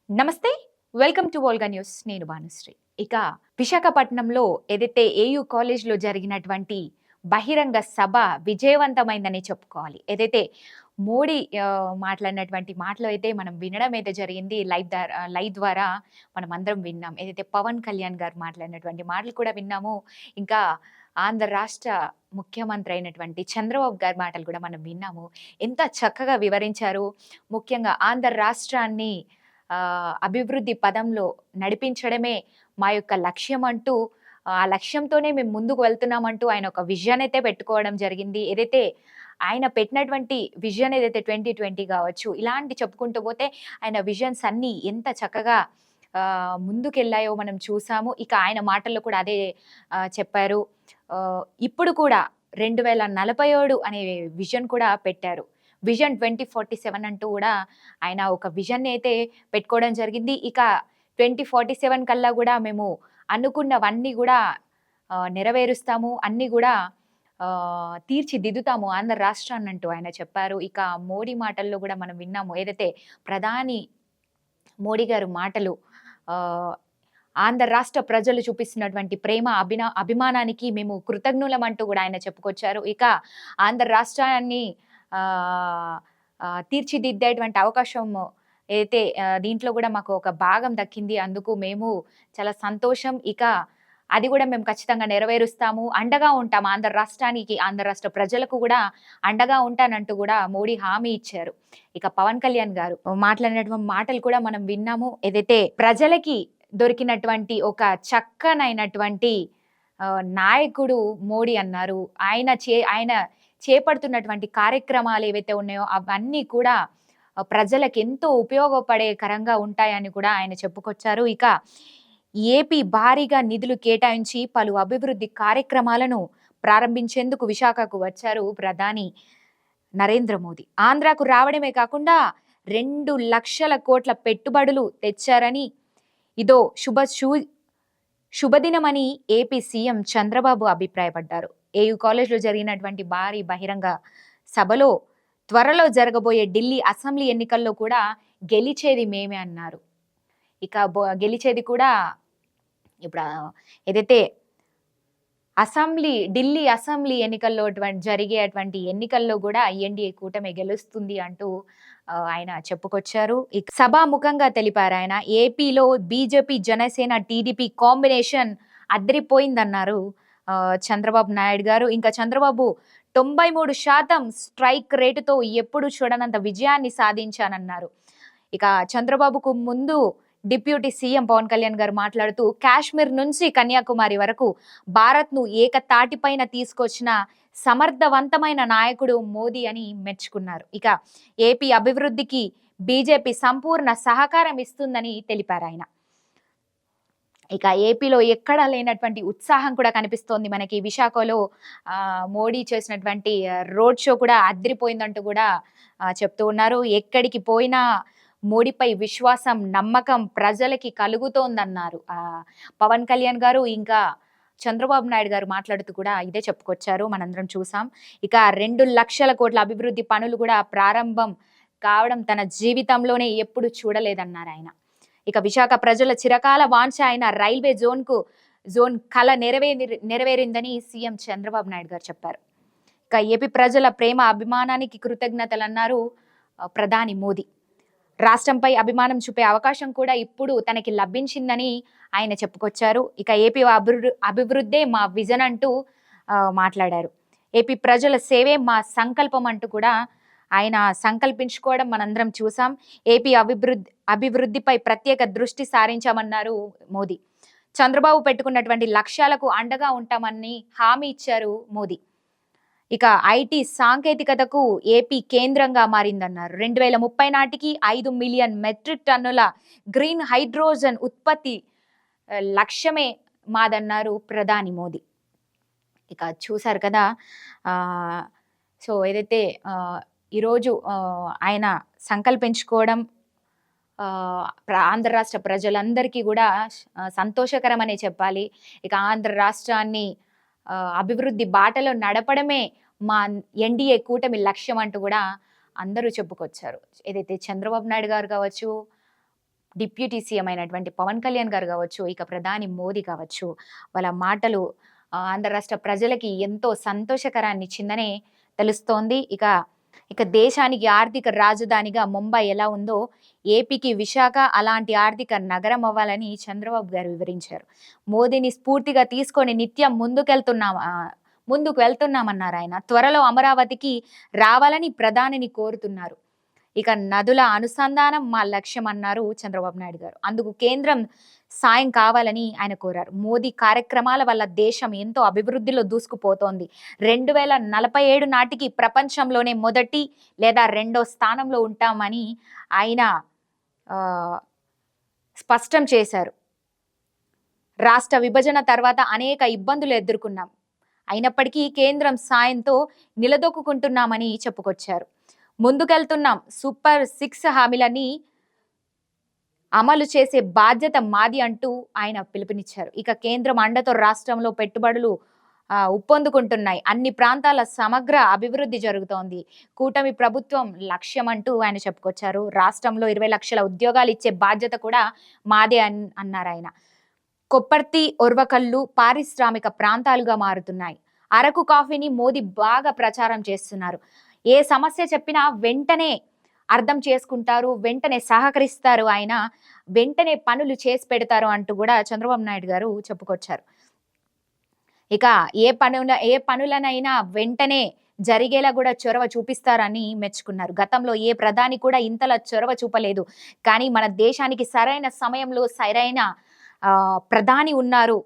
నమస్తే. Welcome to Volga news. నేను భానుశ్రీ. ఇక విశాఖపట్నంలో ఏదైతే ఏయూ కాలేజ్‌లో జరిగినటువంటి బహిరంగ సభ విజయవంతమైందని చెప్పుకోవాలి. ఏదైతే మోడీ మాట్లాడినటువంటి మాటలు అయితే మనం వినడం అయితే జరిగింది. లైవ్ ద్వారా మనమందరం విన్నాం. ఏదైతే పవన్ కళ్యాణ్ గారు మాట్లాడినటువంటి మాటలు కూడా విన్నాము. ఇంకా ఆంధ్ర రాష్ట్ర ముఖ్యమంత్రి అయినటువంటి చంద్రబాబు గారి మాటలు కూడా మనం విన్నాము. ఎంత చక్కగా వివరించారు. ముఖ్యంగా ఆంధ్ర రాష్ట్రాన్ని అభివృద్ధి పదంలో నడిపించడమే మా యొక్క లక్ష్యం అంటూ ఆ లక్ష్యంతోనే మేము ముందుకు వెళ్తున్నామంటూ ఆయన ఒక విజన్ అయితే పెట్టుకోవడం జరిగింది. ఏదైతే ఆయన పెట్టినటువంటి విజన్ ఏదైతే 2020 కావచ్చు, ఇలాంటి చెప్పుకుంటూ పోతే ఆయన విజన్స్ అన్నీ ఎంత చక్కగా ముందుకెళ్ళాయో మనం చూసాము. ఇక ఆయన మాటల్లో కూడా అదే చెప్పారు. ఇప్పుడు కూడా 2047 అనే విజన్ కూడా పెట్టారు. విజన్ 2047 అంటూ కూడా ఆయన ఒక విజన్ అయితే పెట్టుకోవడం జరిగింది. ఇక 2047 కల్లా కూడా మేము అనుకున్నవన్నీ కూడా నెరవేరుస్తాము. అన్నీ కూడా తీర్చిదిద్దుతాము ఆంధ్ర రాష్ట్రాన్నంటూ ఆయన చెప్పారు. ఇక మోడీ మాటల్లో కూడా మనం విన్నాము. ఏదైతే ప్రధాని మోడీ గారు మాటలు ఆహ్, ఆంధ్ర రాష్ట్ర ప్రజలు చూపిస్తున్నటువంటి ప్రేమ, అభిమానానికి మేము కృతజ్ఞులమంటూ కూడా ఆయన చెప్పుకొచ్చారు. ఇక ఆంధ్ర రాష్ట్రాన్ని ఆహ్, తీర్చిదిద్దేటువంటి అవకాశం ఏదైతే దీంట్లో కూడా మాకు ఒక భాగం దక్కింది. అందుకు మేము చాలా సంతోషం. ఇక అది కూడా మేము ఖచ్చితంగా నెరవేరుస్తాము. అండగా ఉంటాం ఆంధ్ర రాష్ట్రానికి, ఆంధ్ర రాష్ట్ర ప్రజలకు కూడా అండగా ఉంటానంటూ కూడా మోడీ హామీ ఇచ్చారు. ఇక పవన్ కళ్యాణ్ గారు మాట్లాడినటువంటి మాటలు కూడా మనం విన్నాము. ఏదైతే ప్రజలకి దొరికినటువంటి ఒక చక్కనైనటువంటి నాయకుడు మోడీ అన్నారు. ఆయన చేపడుతున్నటువంటి కార్యక్రమాలు ఏవైతే ఉన్నాయో అవన్నీ కూడా ప్రజలకు ఎంతో ఉపయోగపడేకరంగా ఉంటాయని కూడా ఆయన చెప్పుకొచ్చారు. ఇక ఏపీ భారీగా నిధులు కేటాయించి పలు అభివృద్ధి కార్యక్రమాలను ప్రారంభించేందుకు విశాఖకు వచ్చారు ప్రధాని నరేంద్ర మోదీ. ఆంధ్రాకు రావడమే కాకుండా 2,00,000 కోట్ల పెట్టుబడులు తెచ్చారని, ఇదో శుభదినమని ఏపీ సీఎం చంద్రబాబు అభిప్రాయపడ్డారు. ఏయూ కాలేజ్‌లో జరిగినటువంటి భారీ బహిరంగ సభలో త్వరలో జరగబోయే ఢిల్లీ అసెంబ్లీ ఎన్నికల్లో కూడా గెలిచేది మేమే అన్నారు. ఇక గెలిచేది కూడా ఇప్పుడు ఏదైతే ఢిల్లీ అసెంబ్లీ ఎన్నికల్లో జరిగేటువంటి ఎన్నికల్లో కూడా ఎన్డీఏ కూటమి గెలుస్తుంది అంటూ ఆయన చెప్పుకొచ్చారు. ఇక సభాముఖంగా తెలిపారు ఆయన. ఏపీలో బీజేపీ, జనసేన, టీడీపీ కాంబినేషన్ అదిరిపోయిందన్నారు చంద్రబాబు నాయుడు గారు. ఇంకా చంద్రబాబు 93% స్ట్రైక్ రేటుతో ఎప్పుడు చూడనంత విజయాన్ని సాధించానన్నారు. ఇక చంద్రబాబుకు ముందు డిప్యూటీ సీఎం పవన్ కళ్యాణ్ గారు మాట్లాడుతూ, కాశ్మీర్ నుంచి కన్యాకుమారి వరకు భారత్‌ను ఏకతాటిపైన తీసుకొచ్చిన సమర్థవంతమైన నాయకుడు మోదీ అని మెచ్చుకున్నారు. ఇక ఏపీ అభివృద్ధికి బీజేపీ సంపూర్ణ సహకారం ఇస్తుందని తెలిపారు ఆయన. ఇక ఏపీలో ఎక్కడా లేనటువంటి ఉత్సాహం కూడా కనిపిస్తోంది మనకి. విశాఖలో మోడీ చేసినటువంటి రోడ్ షో కూడా అదిరిపోయిందంటూ కూడా చెప్తూ ఉన్నారు. ఎక్కడికి పోయినా మోడీపై విశ్వాసం, నమ్మకం ప్రజలకి కలుగుతోందన్నారు పవన్ కళ్యాణ్ గారు. ఇంకా చంద్రబాబు నాయుడు గారు మాట్లాడుతూ కూడా ఇదే చెప్పుకొచ్చారు, మనందరం చూసాం. ఇక 2,00,000 కోట్ల అభివృద్ధి పనులు కూడా ప్రారంభం కావడం తన జీవితంలోనే ఎప్పుడు చూడలేదన్నారు ఆయన. ఇక విశాఖ ప్రజల చిరకాల వాంఛ అయిన రైల్వే జోన్ కళ నెరవేరిందని సీఎం చంద్రబాబు నాయుడు గారు చెప్పారు. ఇక ఏపీ ప్రజల ప్రేమ, అభిమానానికి కృతజ్ఞతలన్నారు ప్రధాని మోదీ. రాష్ట్రంపై అభిమానం చూపే అవకాశం కూడా ఇప్పుడు తనకి లభించిందని ఆయన చెప్పుకొచ్చారు. ఇక ఏపీ అభివృద్ధే మా విజన్ అంటూ మాట్లాడారు. ఏపీ ప్రజల సేవే మా సంకల్పం అంటూ కూడా ఆయన సంకల్పించుకోవడం మనందరం చూసాం. ఏపీ అభివృద్ధిపై ప్రత్యేక దృష్టి సారించామన్నారు మోదీ. చంద్రబాబు పెట్టుకున్నటువంటి లక్ష్యాలకు అండగా ఉంటామని హామీ ఇచ్చారు మోదీ. ఇక ఐటీ సాంకేతికతకు ఏపీ కేంద్రంగా మారిందన్నారు. 2030 నాటికి 5 మిలియన్ మెట్రిక్ టన్నుల గ్రీన్ హైడ్రోజన్ ఉత్పత్తి లక్ష్యమే మాదన్నారు ప్రధాని మోదీ. ఇక చూశారు కదా. సో ఏదైతే ఈరోజు ఆయన సంకల్పించుకోవడం ఆంధ్ర రాష్ట్ర ప్రజలందరికీ కూడా సంతోషకరమనే చెప్పాలి. ఇక ఆంధ్ర రాష్ట్రాన్ని అభివృద్ధి బాటలో నడపడమే మా ఎన్డీఏ కూటమి లక్ష్యం అంటూ కూడా అందరూ చెప్పుకొచ్చారు. ఏదైతే చంద్రబాబు నాయుడు గారు కావచ్చు, డిప్యూటీ సీఎం అయినటువంటి పవన్ కళ్యాణ్ గారు కావచ్చు, ఇక ప్రధాని మోదీ కావచ్చు, వాళ్ళ మాటలు ఆంధ్ర రాష్ట్ర ప్రజలకి ఎంతో సంతోషకరాన్ని ఇచ్చిందనే తెలుస్తోంది. ఇక దేశానికి ఆర్థిక రాజధానిగా ముంబై ఎలా ఉందో ఏపీకి విశాఖ అలాంటి ఆర్థిక నగరం అవ్వాలని చంద్రబాబు గారు వివరించారు. మోదీని స్ఫూర్తిగా తీసుకొని నిత్యం ముందుకు వెళ్తున్నామన్నారు ఆయన. త్వరలో అమరావతికి రావాలని ప్రధానిని కోరుతున్నారు. ఇక నదుల అనుసంధానం మా లక్ష్యం అన్నారు చంద్రబాబు నాయుడు గారు. అందుకు కేంద్రం సాయం కావాలని ఆయన కోరారు. మోదీ కార్యక్రమాల వల్ల దేశం ఎంతో అభివృద్ధిలో దూసుకుపోతోంది. 2047 నాటికి ప్రపంచంలోనే మొదటి లేదా రెండో స్థానంలో ఉంటామని ఆయన స్పష్టం చేశారు. రాష్ట్ర విభజన తర్వాత అనేక ఇబ్బందులు ఎదుర్కొన్నాం, అయినప్పటికీ కేంద్రం సాయంతో నిలదొక్కుంటున్నామని చెప్పుకొచ్చారు. ముందుకెళ్తున్నాం, సూపర్ 6 హామీలని అమలు చేసే బాధ్యత మాది అంటూ ఆయన పిలుపునిచ్చారు. ఇక కేంద్రం అండతో రాష్ట్రంలో పెట్టుబడులు ఉప్పొందుకుంటున్నాయి, అన్ని ప్రాంతాల సమగ్ర అభివృద్ధి జరుగుతోంది, కూటమి ప్రభుత్వం లక్ష్యం అంటూ ఆయన చెప్పుకొచ్చారు. రాష్ట్రంలో 20 లక్షల ఉద్యోగాలు ఇచ్చే బాధ్యత కూడా మాదే అన్నారు ఆయన. కొప్పర్తి, ఒర్వకల్లు పారిశ్రామిక ప్రాంతాలుగా మారుతున్నాయి. అరకు కాఫీని మోదీ బాగా ప్రచారం చేస్తున్నారు. ఏ సమస్య చెప్పినా వెంటనే అర్థం చేసుకుంటారు, వెంటనే సహకరిస్తారు, ఆయన వెంటనే పనులు చేసి పెడతారు అంటూ కూడా చంద్రబాబు నాయుడు గారు చెప్పుకొచ్చారు. ఇక ఏ పనులనైనా వెంటనే జరిగేలా కూడా చొరవ చూపిస్తారని మెచ్చుకున్నారు. గతంలో ఏ ప్రధాని కూడా ఇంతలా చొరవ చూపలేదు, కానీ మన దేశానికి సరైన సమయంలో సరైన ప్రధాని ఉన్నారు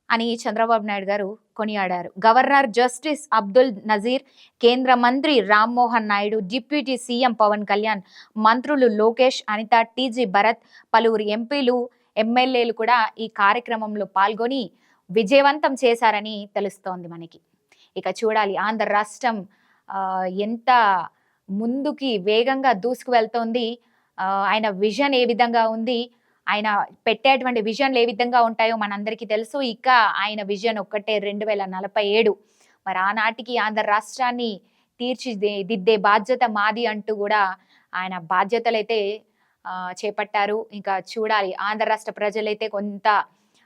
అని చంద్రబాబు నాయుడు గారు కొనియాడారు. గవర్నర్ జస్టిస్ అబ్దుల్ నజీర్, కేంద్ర మంత్రి రామ్మోహన్ నాయుడు, డిప్యూటీ సీఎం పవన్ కళ్యాణ్, మంత్రులు లోకేష్, అనిత, టీజీ భరత్, పలువురు ఎంపీలు, ఎమ్మెల్యేలు కూడా ఈ కార్యక్రమంలో పాల్గొని విజయవంతం చేశారని తెలుస్తోంది మనకి. ఇక చూడాలి ఆంధ్ర రాష్ట్రం ఎంత ముందుకి వేగంగా దూసుకు వెళ్తోంది, ఆయన విజన్ ఏ విధంగా ఉంది, ఆయన పెట్టేటువంటి విజన్లు ఏ విధంగా ఉంటాయో మనందరికీ తెలుసు. ఇక ఆయన విజన్ ఒక్కటే 2047. మరి ఆనాటికి ఆంధ్ర రాష్ట్రాన్ని తీర్చిదిద్దే బాధ్యత మాది అంటూ కూడా ఆయన బాధ్యతలైతే చేపట్టారు. ఇంకా చూడాలి, ఆంధ్ర రాష్ట్ర ప్రజలైతే కొంత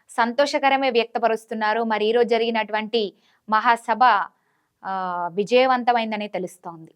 సంతోషకరమే వ్యక్తపరుస్తున్నారు. మరి ఈరోజు జరిగినటువంటి మహాసభ విజయవంతమైందనే తెలుస్తోంది.